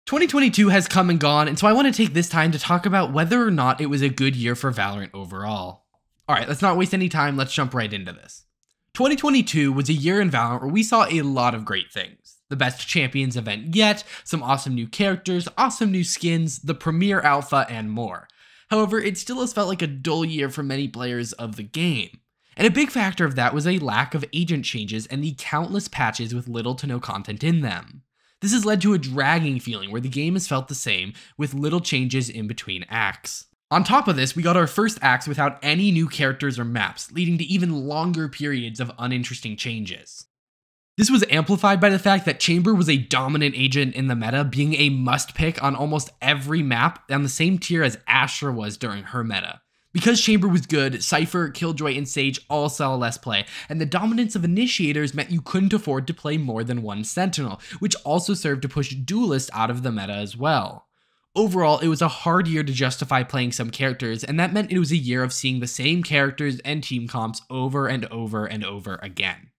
2022 has come and gone, and so I want to take this time to talk about whether or not it was a good year for Valorant overall. Alright, let's not waste any time, let's jump right into this. 2022 was a year in Valorant where we saw a lot of great things. The best champions event yet, some awesome new characters, awesome new skins, the premier alpha, and more. However, it still has felt like a dull year for many players of the game. And a big factor of that was a lack of agent changes and the countless patches with little to no content in them. This has led to a dragging feeling where the game has felt the same, with little changes in between acts. On top of this, we got our first acts without any new characters or maps, leading to even longer periods of uninteresting changes. This was amplified by the fact that Chamber was a dominant agent in the meta, being a must-pick on almost every map on the same tier as Astra was during her meta. Because Chamber was good, Cypher, Killjoy, and Sage all saw less play, and the dominance of initiators meant you couldn't afford to play more than one Sentinel, which also served to push Duelist out of the meta as well. Overall, it was a hard year to justify playing some characters, and that meant it was a year of seeing the same characters and team comps over and over and over again.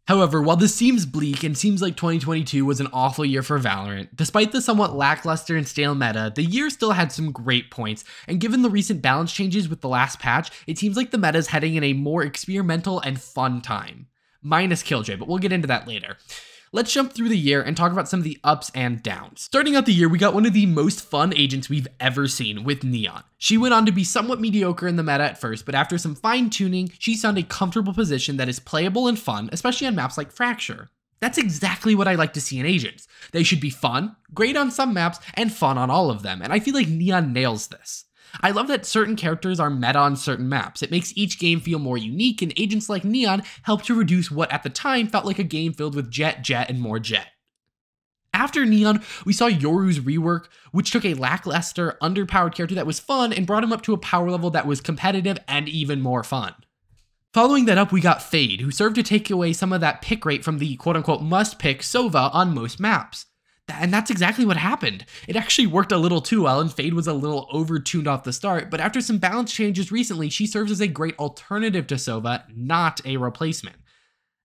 However, while this seems bleak and seems like 2022 was an awful year for Valorant, despite the somewhat lackluster and stale meta, the year still had some great points, and given the recent balance changes with the last patch, it seems like the meta is heading in a more experimental and fun time. Minus Killjoy, but we'll get into that later. Let's jump through the year and talk about some of the ups and downs. Starting out the year, we got one of the most fun agents we've ever seen with Neon. She went on to be somewhat mediocre in the meta at first, but after some fine-tuning, she found a comfortable position that is playable and fun, especially on maps like Fracture. That's exactly what I like to see in agents. They should be fun, great on some maps, and fun on all of them, and I feel like Neon nails this. I love that certain characters are meta on certain maps. It makes each game feel more unique, and agents like Neon help to reduce what at the time felt like a game filled with Jet, and more Jet. After Neon, we saw Yoru's rework, which took a lackluster, underpowered character that was fun and brought him up to a power level that was competitive and even more fun. Following that up, we got Fade, who served to take away some of that pick rate from the quote-unquote must-pick Sova on most maps. And that's exactly what happened. It actually worked a little too well, and Fade was a little over-tuned off the start, but after some balance changes recently, she serves as a great alternative to Sova, not a replacement.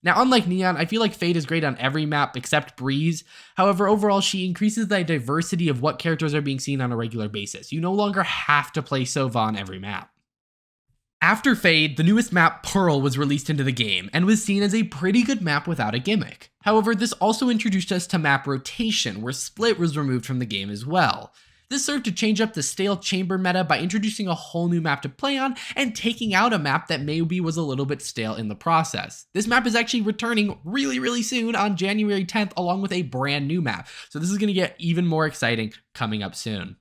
Now, unlike Neon, I feel like Fade is great on every map except Breeze. However, overall, she increases the diversity of what characters are being seen on a regular basis. You no longer have to play Sova on every map. After Fade, the newest map, Pearl, was released into the game, and was seen as a pretty good map without a gimmick. However, this also introduced us to map rotation, where Split was removed from the game as well. This served to change up the stale Chamber meta by introducing a whole new map to play on, and taking out a map that maybe was a little bit stale in the process. This map is actually returning really soon on January 10th, along with a brand new map, so this is going to get even more exciting coming up soon.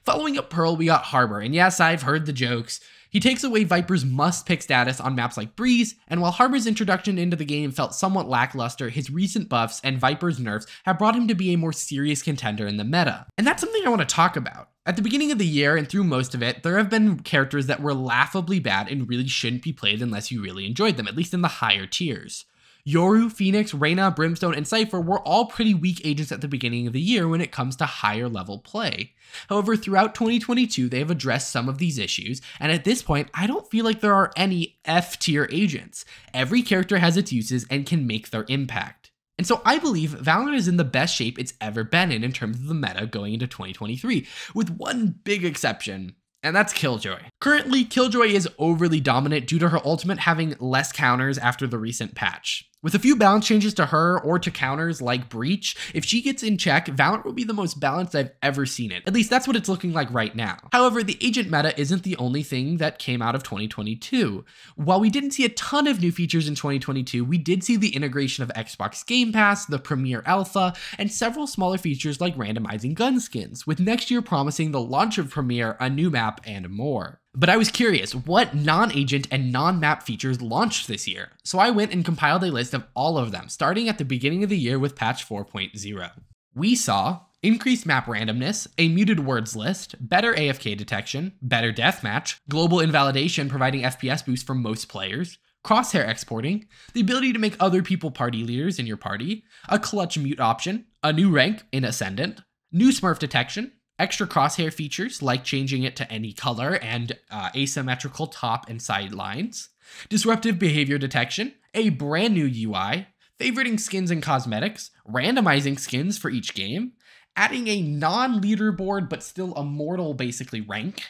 Following up Pearl, we got Harbor, and yes, I've heard the jokes. He takes away Viper's must-pick status on maps like Breeze, and while Harbor's introduction into the game felt somewhat lackluster, his recent buffs and Viper's nerfs have brought him to be a more serious contender in the meta. And that's something I want to talk about. At the beginning of the year, and through most of it, there have been characters that were laughably bad and really shouldn't be played unless you really enjoyed them, at least in the higher tiers. Yoru, Phoenix, Reyna, Brimstone, and Cypher were all pretty weak agents at the beginning of the year when it comes to higher level play. However, throughout 2022, they have addressed some of these issues, and at this point, I don't feel like there are any F-tier agents. Every character has its uses and can make their impact. And so I believe Valorant is in the best shape it's ever been in terms of the meta going into 2023, with one big exception. And that's Killjoy. Currently, Killjoy is overly dominant due to her ultimate having less counters after the recent patch. With a few balance changes to her or to counters like Breach, if she gets in check, Valorant will be the most balanced I've ever seen it. At least that's what it's looking like right now. However, the agent meta isn't the only thing that came out of 2022. While we didn't see a ton of new features in 2022, we did see the integration of Xbox Game Pass, the Premier Alpha, and several smaller features like randomizing gun skins, with next year promising the launch of Premier, a new map, and more. But I was curious, what non-agent and non-map features launched this year? So I went and compiled a list of all of them, starting at the beginning of the year with patch 4.0. We saw increased map randomness, a muted words list, better AFK detection, better deathmatch, global invalidation providing FPS boost for most players, crosshair exporting, the ability to make other people party leaders in your party, a clutch mute option, a new rank in Ascendant, new smurf detection, extra crosshair features like changing it to any color and asymmetrical top and side lines, disruptive behavior detection, a brand new UI, favoriting skins and cosmetics, randomizing skins for each game, adding a non-leaderboard but still immortal basically rank,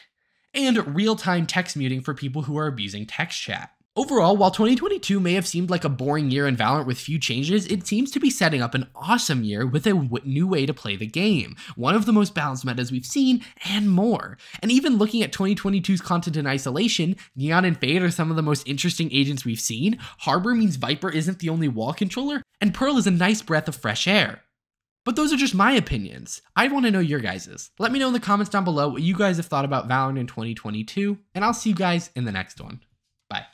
and real-time text muting for people who are abusing text chat. Overall, while 2022 may have seemed like a boring year in Valorant with few changes, it seems to be setting up an awesome year with a new way to play the game, one of the most balanced metas we've seen, and more. And even looking at 2022's content in isolation, Neon and Fade are some of the most interesting agents we've seen, Harbor means Viper isn't the only wall controller, and Pearl is a nice breath of fresh air. But those are just my opinions. I want to know your guys's. Let me know in the comments down below what you guys have thought about Valorant in 2022, and I'll see you guys in the next one. Bye.